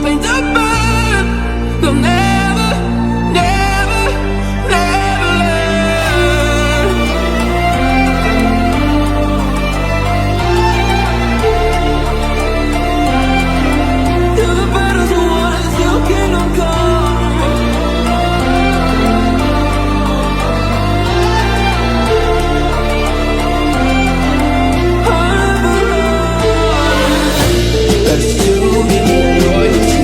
pain to burn. They'll never, never, never learn. Till the battles are won and still kingdom come. Let's do it, royalty.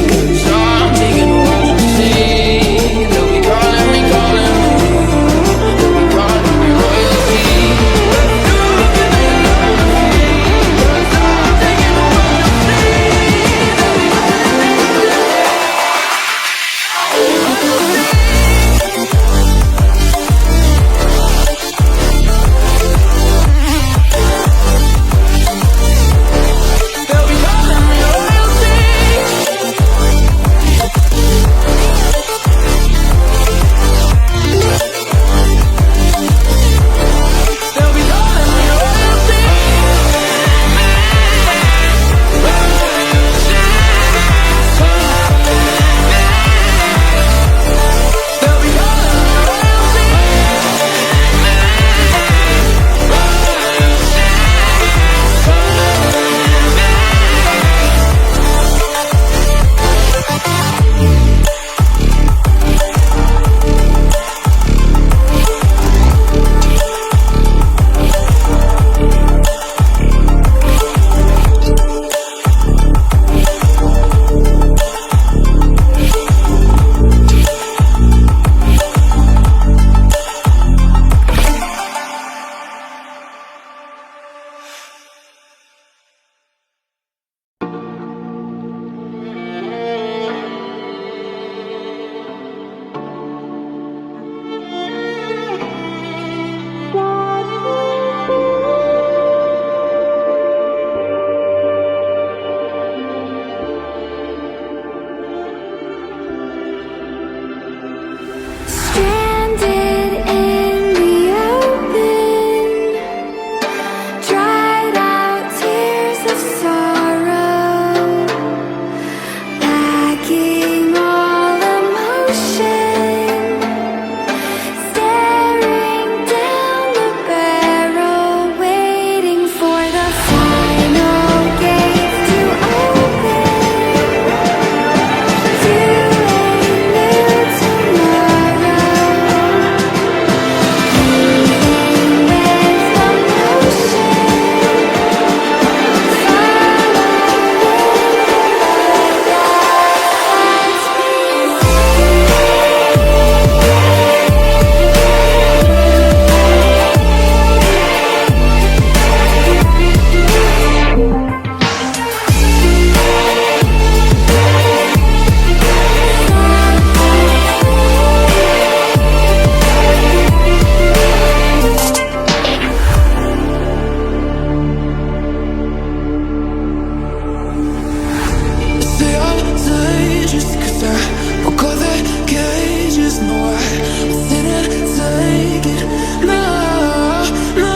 'Cause I'm taking royalty. They'll be calling me, calling me. They'll be calling me royalty. Let's do it, royalty. 'Cause I'm taking royalty. They'll be calling me. They'll be calling me royalty. They'll be calling me royalty. They'll be calling me royalty. Stranded in the open, dried out tears of sorrow, lacking all emotion, staring down the barrel, waiting for the final gate to open to a new tomorrow. Say I'm dangerous 'cause I broke all their cages. No, I didn't take it. No, no.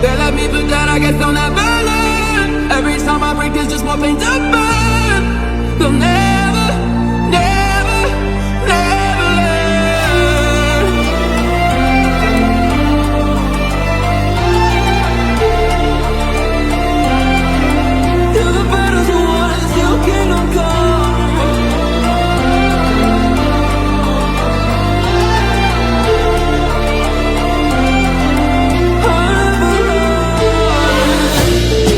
They let me put that, I guess they'll never learn. Every time I break, there's just more pain to burn. They'll never, never, never learn. Till the battles are won and still kingdom come.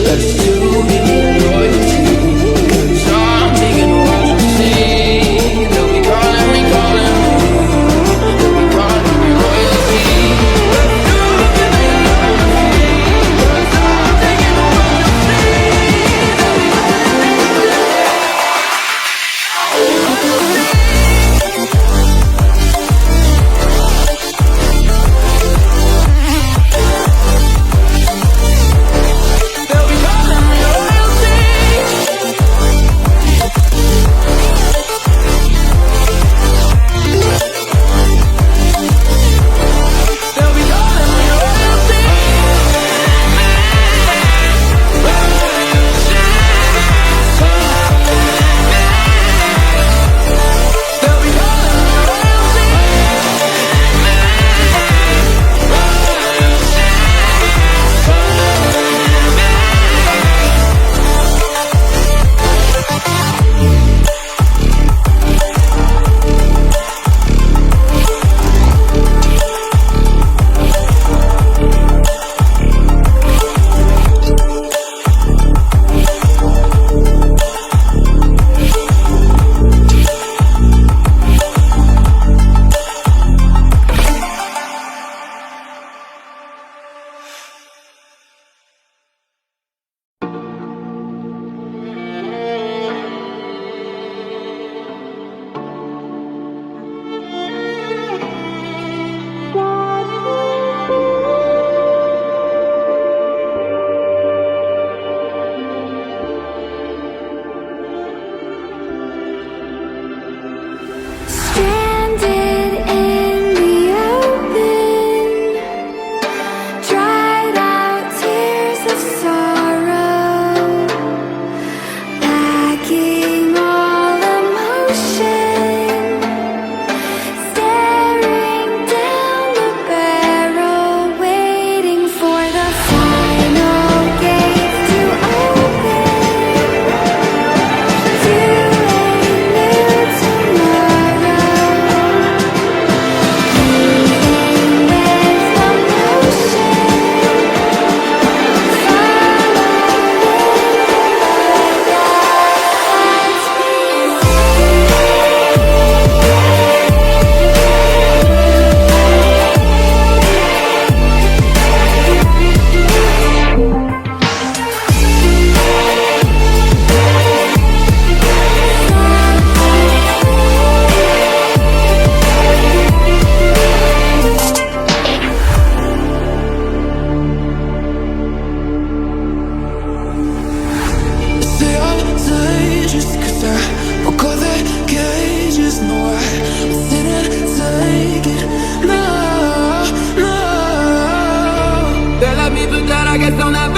Let's do it, royalty. guess I'll never